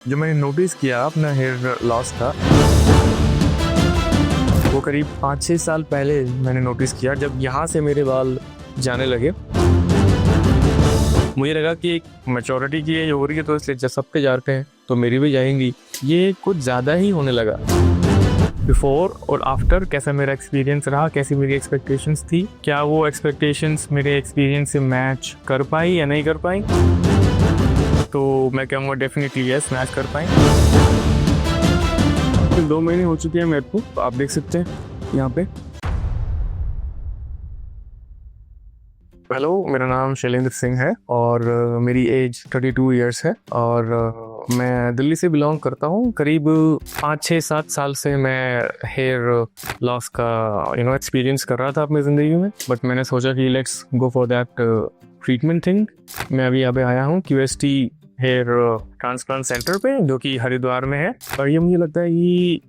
जो मैंने नोटिस किया अपना हेयर लॉस का, वो करीब 5-6 साल पहले मैंने नोटिस किया जब यहाँ से मेरे बाल जाने लगे। मुझे लगा कि एक मैच्योरिटी की एज हो रही है तो इसलिए जब सबके जाते हैं तो मेरी भी जाएंगी। ये कुछ ज़्यादा ही होने लगा। बिफोर और आफ्टर कैसा मेरा एक्सपीरियंस रहा, कैसी मेरी एक्सपेक्टेशंस थी, क्या वो एक्सपेक्टेशंस मेरे एक्सपीरियंस से मैच कर पाई या नहीं कर पाई? तो मैं कहूँगा डेफिनेटली यस, मैच कर पाई। 2 महीने हो चुके हैं मेरे को, तो आप देख सकते हैं यहाँ पे। हेलो, मेरा नाम शैलेंद्र सिंह है और मेरी एज 32 इयर्स है और मैं दिल्ली से बिलोंग करता हूँ। करीब 5-6-7 साल से मैं हेयर लॉस का एक्सपीरियंस कर रहा था अपनी ज़िंदगी में, बट मैंने सोचा कि let's go for that treatment thing. मैं अभी यहाँ पे आया हूँ क्यूएसटी हेयर ट्रांसप्लांट सेंटर पे, जो कि हरिद्वार में है। और ये मुझे लगता है कि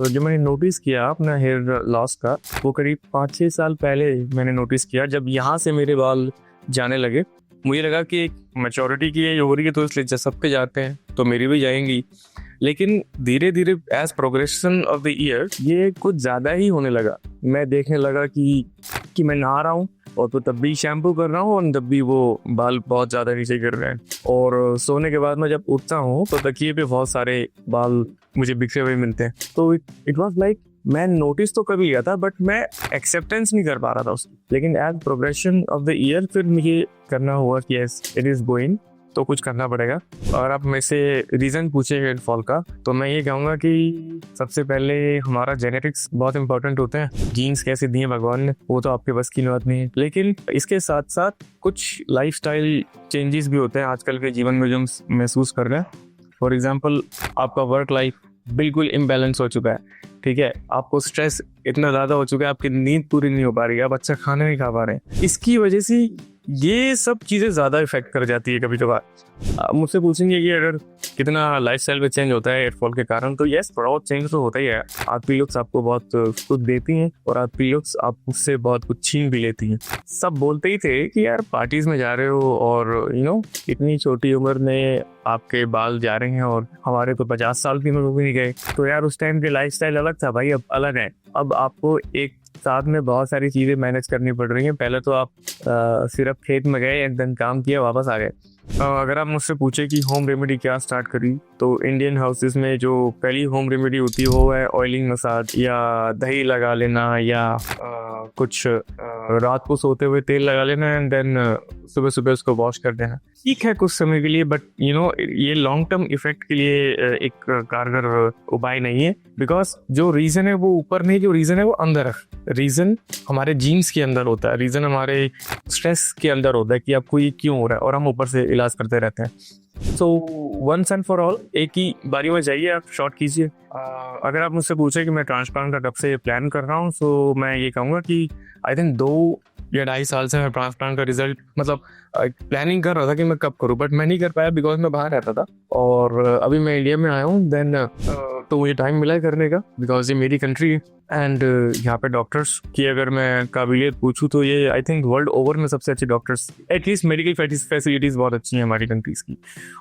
जो मैंने नोटिस किया अपना हेयर लॉस का, वो करीब 5-6 साल पहले मैंने नोटिस किया जब यहाँ से मेरे बाल जाने लगे। मुझे लगा कि एक मैच्योरिटी की एज हो रही है तो इसलिए जब सबके जाते हैं तो मेरी भी जाएंगी। लेकिन धीरे धीरे as progression of the year ये कुछ ज़्यादा ही होने लगा। मैं देखने लगा कि मैं नहा रहा हूँ और तो तब भी शैम्पू कर रहा हूँ और तब भी वो बाल बहुत ज़्यादा नीचे गिर रहे हैं। और सोने के बाद मैं जब उठता हूँ तो तकिए पे बहुत सारे बाल मुझे बिखरे हुए मिलते हैं। तो इट वॉज लाइक मैं नोटिस तो कर लिया था बट मैं एक्सेप्टेंस नहीं कर पा रहा था उसकी। लेकिन as progression of the year फिर मुझे करना हुआ कि यस इट इज़ गोइंग, तो कुछ करना पड़ेगा। और आप मेरे से रीज़न पूछेंगे हेयर फॉल का, तो मैं ये कहूँगा कि सबसे पहले हमारा जेनेटिक्स बहुत इंपॉर्टेंट होते हैं। जीन्स कैसे दिए भगवान ने, वो तो आपके बस की बात नहीं है। लेकिन इसके साथ साथ कुछ लाइफस्टाइल चेंजेस भी होते हैं आजकल के जीवन में जो हम महसूस कर रहे हैं। फॉर एग्जाम्पल, आपका वर्क लाइफ बिल्कुल इम्बैलेंस हो चुका है, ठीक है। आपको स्ट्रेस इतना ज़्यादा हो चुका है, आपकी नींद पूरी नहीं हो पा रही है, आप अच्छा खाना नहीं खा पा रहे हैं। इसकी वजह से ये सब चीज़ें ज़्यादा इफेक्ट कर जाती है कभी कभार। मुझसे पूछेंगे कि अगर कितना लाइफस्टाइल में चेंज होता है हेयरफॉल के कारण, तो यस थोड़ा बहुत चेंज तो होता ही है। आपकी लुक्स आपको बहुत कुछ देती हैं और आपकी लुक्स आप उससे बहुत कुछ छीन भी लेती हैं। सब बोलते ही थे कि यार पार्टीज में जा रहे हो और इतनी छोटी उम्र में आपके बाल जा रहे हैं, और हमारे तो 50 साल की उम्र भी नहीं गए। तो यार उस टाइम के लाइफस्टाइल अलग था भाई, अब अलग है। अब आपको एक साथ में बहुत सारी चीज़ें मैनेज करनी पड़ रही हैं। पहले तो आप सिर्फ खेत में गए, एक दिन काम किया, वापस आ गए। अगर आप मुझसे पूछे कि होम रेमेडी क्या स्टार्ट करी, तो इंडियन हाउसेस में जो पहली होम रेमेडी होती है वो है ऑयलिंग मसाज, या दही लगा लेना, या कुछ रात को सोते हुए तेल लगा लेना एंड देन सुबह सुबह उसको वॉश कर देना। ठीक है कुछ समय के लिए, बट ये लॉन्ग टर्म इफेक्ट के लिए एक कारगर उपाय नहीं है। बिकॉज जो रीज़न है वो ऊपर नहीं, जो रीज़न है वो अंदर है। रीज़न हमारे जीन्स के अंदर होता है, रीज़न हमारे स्ट्रेस के अंदर होता है कि आपको ये क्यों हो रहा है, और हम ऊपर से इलाज करते रहते हैं। So once and for all एक ही बारी में जाइए, आप शॉर्ट कीजिए। अगर आप मुझसे पूछे कि मैं ट्रांसप्लांट का कब से प्लान कर रहा हूँ, तो मैं ये कहूँगा कि आई थिंक 2 या 2.5 साल से मैं ट्रांसप्लांट का रिजल्ट प्लानिंग कर रहा था कि मैं कब करूँ, बट मैं नहीं कर पाया बिकॉज मैं बाहर रहता था। और अभी मैं इंडिया में आया हूँ, देन तो मुझे टाइम मिला है करने का, बिकॉज ये मेरी कंट्री है। एंड यहाँ पे डॉक्टर्स की अगर मैं काबिलियत पूछूँ तो ये आई थिंक वर्ल्ड ओवर में सबसे अच्छे डॉक्टर्स, एटलीस्ट मेडिकल फैसिलिटीज़ बहुत अच्छी हैं हमारी कंट्रीज़ की।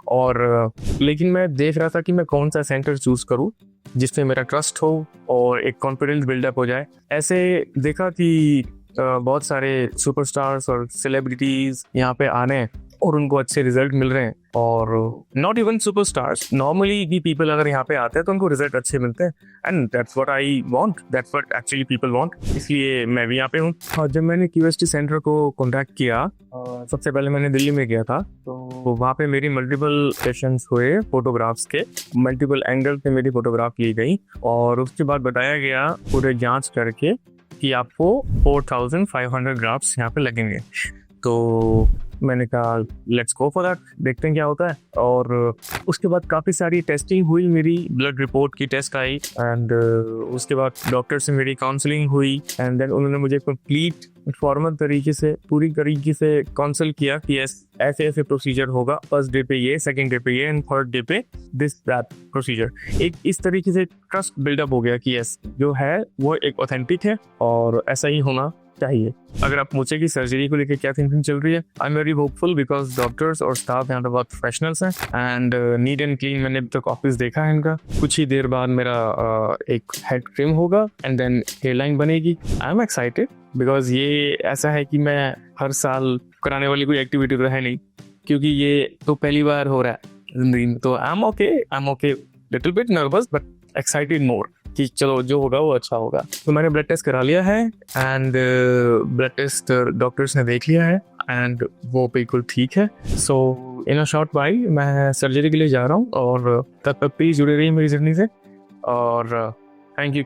और लेकिन मैं देख रहा था कि मैं कौन सा सेंटर चूज़ करूँ जिससे मेरा ट्रस्ट हो और एक कॉन्फिडेंस बिल्डअप हो जाए। ऐसे देखा कि बहुत सारे सुपरस्टार्स और सेलिब्रिटीज़ यहाँ पे आ रहे हैं और उनको अच्छे रिजल्ट मिल रहे हैं। और नॉट इवन सुपरस्टार्स, नॉर्मली भी पीपल अगर यहाँ पे आते हैं तो उनको रिजल्ट अच्छे मिलते हैं। And that's what I want, that's what actually people want, इसलिए मैं भी यहाँ पे हूँ। और जब मैंने क्यूएसटी सेंटर को कॉन्टैक्ट किया, सबसे पहले मैंने दिल्ली में किया था, तो वहाँ पे मेरी मल्टीपल सेशंस हुए फोटोग्राफ्स के, मल्टीपल एंगल पे मेरी फोटोग्राफ ली गई और उसके बाद बताया गया पूरे जाँच करके कि आपको 4500 ग्राफ्स यहाँ पे लगेंगे। तो मैंने कहा लेट्स गो फॉर दैट, देखते हैं क्या होता है। और उसके बाद काफ़ी सारी टेस्टिंग हुई, मेरी ब्लड रिपोर्ट की टेस्ट आई, एंड उसके बाद डॉक्टर से मेरी काउंसलिंग हुई, एंड देन उन्होंने मुझे कंप्लीट फॉर्मल तरीके से पूरी तरीके से काउंसल किया कि ऐसे ऐसे प्रोसीजर होगा, फर्स्ट डे पे ये, सेकंड डे पे ये, एंड थर्ड डे पे दिस दैट प्रोसीजर। एक इस तरीके से ट्रस्ट बिल्डअप हो गया कि यस जो है वो एक ऑथेंटिक है और ऐसा ही होना चाहिए। अगर आप पूछे कि सर्जरी को लेकर क्या थिंकिंग चल रही है, I am very hopeful because doctors और स्टाफ यहाँ पे बहुत प्रोफेशनल्स हैं एंड नीट एंड क्लीन। मैंने अभी तक ऑफिस देखा है इनका। कुछ ही देर बाद मेरा एक हेड ट्रिम होगा एंड देन हेयरलाइन बनेगी। आई एम एक्साइटेड बिकॉज ये ऐसा है कि मैं हर साल कराने वाली कोई एक्टिविटी तो है नहीं, क्योंकि ये तो पहली बार हो रहा है जिंदगी में। तो I am okay little bit nervous but excited more कि चलो जो होगा वो अच्छा होगा। तो मैंने ब्लड टेस्ट करा लिया है एंड ब्लड टेस्ट डॉक्टर्स ने देख लिया है एंड वो बिल्कुल ठीक है। सो इन अ शॉर्ट बाय मैं सर्जरी के लिए जा रहा हूँ और तब तक प्लीज जुड़े रहिए मेरी जर्नी से। और थैंक यू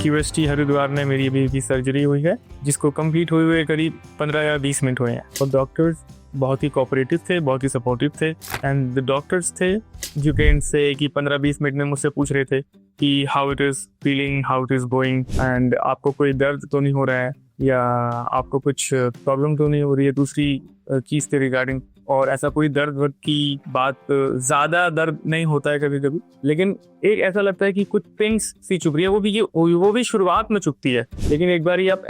QST हरिद्वार में मेरी अभी की सर्जरी हुई है, जिसको कंप्लीट हुए करीब 15 या 20 मिनट हुए हैं। और डॉक्टर्स बहुत ही कोऑपरेटिव थे, बहुत ही सपोर्टिव थे एंड द डॉक्टर्स थे यू कैन से कि 15-20 मिनट में मुझसे पूछ रहे थे कि how it is feeling, how it is going and आपको कोई दर्द तो नहीं हो रहा है या आपको कुछ प्रॉब्लम तो नहीं हो रही है दूसरी चीज़ के रिगार्डिंग। और ऐसा कोई दर्द वर्द की बात, ज़्यादा दर्द नहीं होता है कभी कभी, लेकिन एक ऐसा लगता है कि कुछ पिंस सी चुभ रही है, वो भी शुरुआत में चुभती है। लेकिन एक बार ही आप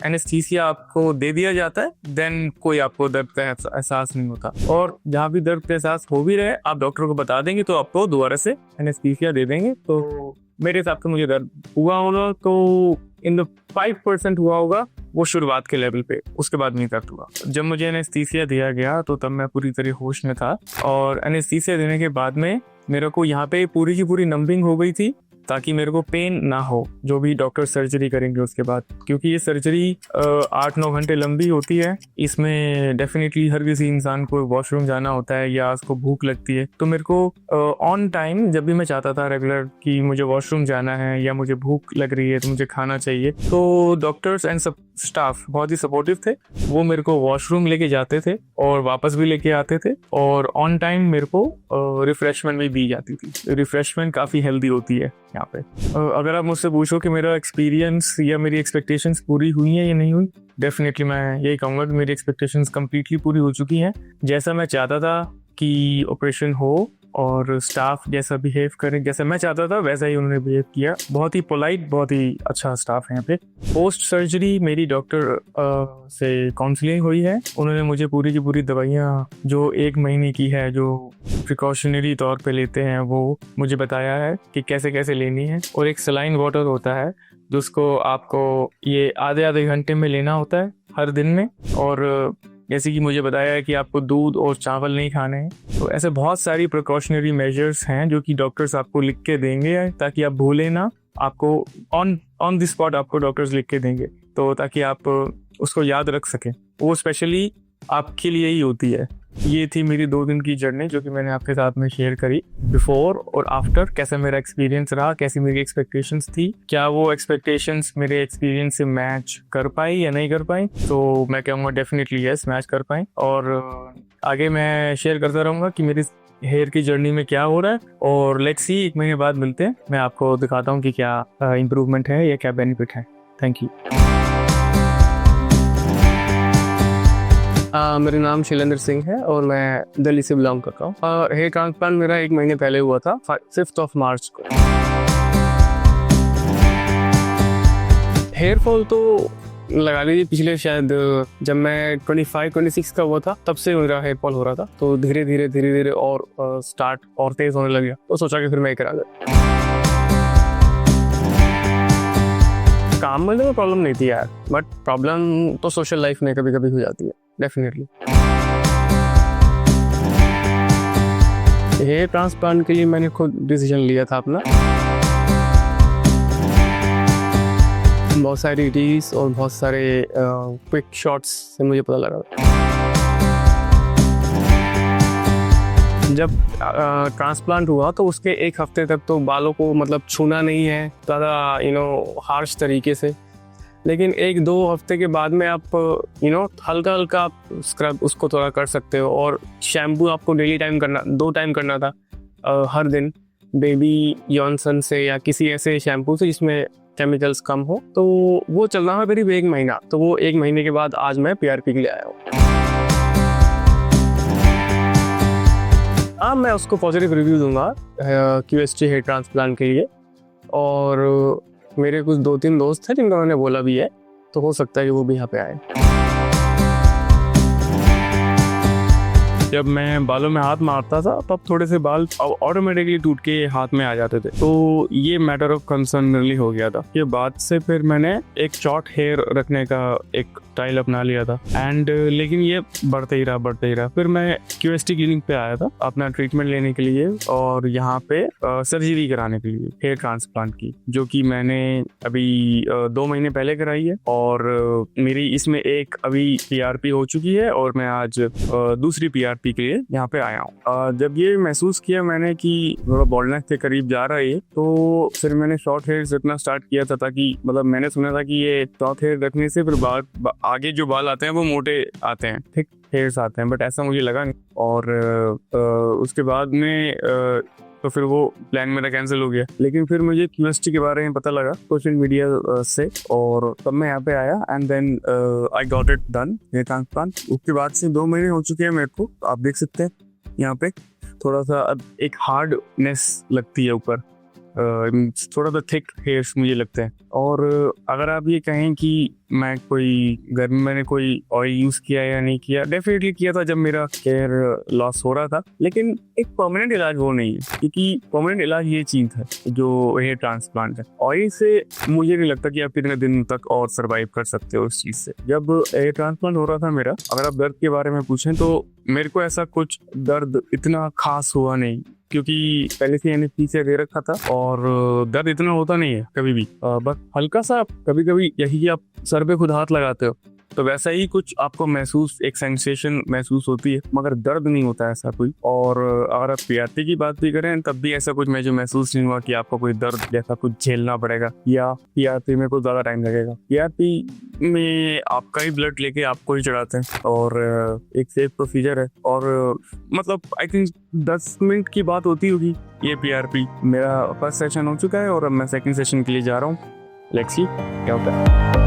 एनेस्थीसिया आपको दे दिया जाता है देन कोई आपको दर्द का एहसास नहीं होता। और जहाँ भी दर्द का एहसास हो भी रहे आप डॉक्टर को बता देंगे तो आपको दोबारा से एनेस्थीसिया दे देंगे। तो मेरे हिसाब से मुझे दर्द हुआ होगा तो इन द 5% हुआ होगा वो शुरुआत के लेवल पे, उसके बाद नहीं दर्द हुआ। जब मुझे एनेस्थीसिया दिया गया तो तब मैं पूरी तरह होश में था और एनेस्थीसिया देने के बाद में मेरे को यहाँ पे पूरी की पूरी नंबिंग हो गई थी ताकि मेरे को पेन ना हो जो भी डॉक्टर सर्जरी करेंगे उसके बाद, क्योंकि ये सर्जरी 8-9 घंटे लंबी होती है। इसमें डेफिनेटली हर किसी इंसान को वॉशरूम जाना होता है या उसको भूख लगती है। तो मेरे को ऑन टाइम जब भी मैं चाहता था रेगुलर कि मुझे वॉशरूम जाना है या मुझे भूख लग रही है तो मुझे खाना चाहिए, तो डॉक्टर्स एंड सब स्टाफ बहुत ही सपोर्टिव थे। वो मेरे को वॉशरूम लेके जाते थे और वापस भी लेके आते थे और ऑन टाइम मेरे को रिफ्रेशमेंट भी दी जाती थी। रिफ्रेशमेंट काफ़ी हेल्दी होती है यहाँ पे। अगर आप मुझसे पूछो कि मेरा एक्सपीरियंस या मेरी एक्सपेक्टेशंस पूरी हुई हैं या नहीं हुई, डेफिनेटली मैं यही कहूँगा कि मेरी एक्सपेक्टेशंस कम्प्लीटली पूरी हो चुकी हैं। जैसा मैं चाहता था कि ऑपरेशन हो और स्टाफ जैसा बिहेव करें, जैसा मैं चाहता था वैसा ही उन्होंने बिहेव किया। बहुत ही पोलाइट, बहुत ही अच्छा स्टाफ है यहाँ पे। पोस्ट सर्जरी मेरी डॉक्टर से काउंसलिंग हुई है। उन्होंने मुझे पूरी की पूरी दवाइयाँ जो 1 महीने की है, जो प्रिकॉशनरी तौर पे लेते हैं, वो मुझे बताया है कि कैसे कैसे लेनी है। और एक सलाइन वाटर होता है जिसको आपको ये आधे घंटे में लेना होता है हर दिन में। और जैसे कि मुझे बताया है कि आपको दूध और चावल नहीं खाने हैं। तो ऐसे बहुत सारी प्रिकॉशनरी मेजर्स हैं जो कि डॉक्टर्स आपको लिख के देंगे ताकि आप भूलें ना। आपको ऑन द स्पॉट आपको डॉक्टर्स लिख के देंगे तो ताकि आप उसको याद रख सकें। वो स्पेशली आपके लिए ही होती है। ये थी मेरी 2 दिन की जर्नी जो कि मैंने आपके साथ में शेयर करी। बिफोर और आफ्टर कैसा मेरा एक्सपीरियंस रहा, कैसी मेरी एक्सपेक्टेशंस थी, क्या वो एक्सपेक्टेशंस मेरे एक्सपीरियंस से मैच कर पाई या नहीं कर पाई। तो मैं कहूँगा डेफिनेटली यस, मैच कर पाई। और आगे मैं शेयर करता रहूँगा कि मेरी हेयर की जर्नी में क्या हो रहा है। और लेट्स सी 1 महीने बाद मिलते हैं, मैं आपको दिखाता हूँ कि क्या इम्प्रूवमेंट है या क्या बेनिफिट है। Thank you. मेरा नाम शैलेंद्र सिंह है और मैं दिल्ली से बिलोंग करता हूँ। हेयर ट्रांसप्लांट मेरा 1 महीने पहले हुआ था, 5 मार्च को। हेयर फॉल तो लगा लीजिए पिछले शायद जब मैं 25-26 का हुआ था तब से मेरा हेयर फॉल हो रहा था। तो धीरे धीरे और स्टार्ट और तेज होने लग गया। तो सोचा कि फिर मैं करा दे। काम में तो प्रॉब्लम नहीं थी यार, बट प्रॉब्लम तो सोशल लाइफ में कभी कभी हो जाती है डेफिनेटली। हेयर ट्रांसप्लांट के लिए मैंने खुद डिसीजन लिया था अपना। बहुत सारी रील्स और बहुत सारे क्विक शॉट्स से मुझे पता लगा। जब ट्रांसप्लांट हुआ तो उसके 1 हफ्ते तक तो बालों को मतलब छूना नहीं है ज़्यादा हार्श तरीके से। लेकिन 1-2 हफ्ते के बाद में आप हल्का हल्का स्क्रब उसको थोड़ा कर सकते हो। और शैम्पू आपको डेली टाइम करना, 2 टाइम करना था हर दिन, बेबी जॉनसन से या किसी ऐसे शैम्पू से जिसमें केमिकल्स कम हो। तो वो चल रहा है करीब 1 महीना। तो वो 1 महीने के बाद आज मैं PRP के लिए आया हूँ। मैं उसको पॉजिटिव रिव्यू दूंगा QST हेयर ट्रांसप्लांट के लिए। और मेरे कुछ 2-3 दोस्त हैं जिन्होंने बोला भी है, तो हो सकता है कि वो भी यहाँ पे आए। जब मैं बालों में हाथ मारता था तब थोड़े से बाल ऑटोमेटिकली टूट के हाथ में आ जाते थे, तो ये मैटर ऑफ कंसर्न रियली हो गया था। ये बाद से फिर मैंने एक शॉर्ट हेयर रखने का एक स्टाइल अपना लिया था एंड लेकिन ये बढ़ते ही रहा। फिर मैं QST क्लिनिक पे आया था अपना ट्रीटमेंट लेने के लिए और यहाँ पे सर्जरी कराने के लिए हेयर ट्रांसप्लांट की, जो कि मैंने अभी 2 महीने पहले कराई है और मेरी इसमें एक अभी PRP हो चुकी है और मैं आज दूसरी PRP के लिए यहाँ पे आया हूँ। जब ये महसूस किया मैंने कि थोड़ा बॉल्डनेस के करीब जा रहा है, तो फिर मैंने शॉर्ट हेयर रखना स्टार्ट किया था, ताकि मतलब मैंने सुना था कि ये शॉर्ट हेयर रखने से फिर आगे जो बाल आते हैं वो मोटे आते हैं, थिक हेयर्स आते हैं, बट ऐसा मुझे लगा नहीं। और उसके बाद में तो फिर वो प्लान मेरा कैंसिल हो गया। लेकिन फिर मुझे QST के बारे में पता लगा सोशल मीडिया से और तब मैं यहाँ पे आया and then I got it done, ये ट्रांसप्लांट। उसके बाद से 2 महीने हो चुके हैं मेरे को। आप देख सकते हैं यहाँ पे थोड़ा सा अब एक हार्डनेस लगती है ऊपर, थोड़ा सा थिक हेयर्स मुझे लगते हैं। और अगर आप ये कहें कि मैं मैंने कोई ऑयल यूज किया या नहीं किया, डेफिनेटली किया था जब मेरा हेयर लॉस हो रहा था, लेकिन एक परमानेंट इलाज वो नहीं है, क्योंकि परमानेंट इलाज ये चीज है जो हेयर ट्रांसप्लांट है। ऑयल से मुझे नहीं लगता कि आप कितने दिन तक और सरवाइव कर सकते हो उस चीज से। जब हेयर ट्रांसप्लांट हो रहा था मेरा, अगर आप दर्द के बारे में पूछें तो मेरे को ऐसा कुछ दर्द इतना खास हुआ नहीं, क्योंकि पहले से एनेस्थीसिया दे रखा था और दर्द इतना होता नहीं है कभी भी, बस हल्का सा कभी कभी यही आप सर पे खुद हाथ लगाते हो तो वैसा ही कुछ आपको एक सेंसेशन महसूस होती है, मगर दर्द नहीं होता ऐसा कोई। और अगर आप PRP की बात भी करें तब भी ऐसा कुछ मुझे महसूस नहीं हुआ कि आपको कोई दर्द जैसा कुछ झेलना पड़ेगा या PRP में कुछ ज्यादा टाइम लगेगा। PRP में आपका ही ब्लड लेके आपको ही चढ़ाते हैं और एक सेफ प्रोसीजर है और मतलब आई थिंक 10 मिनट की बात होती होगी ये PRP। मेरा फर्स्ट सेशन हो चुका है और अब मैं सेकंड सेशन के लिए जा रहा हूँ। लेट्स सी क्या होता है।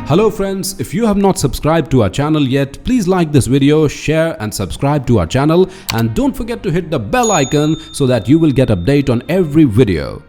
Hello friends, if you have not subscribed to our channel yet, please like this video, share and subscribe to our channel, and don't forget to hit the bell icon so that you will get update on every video.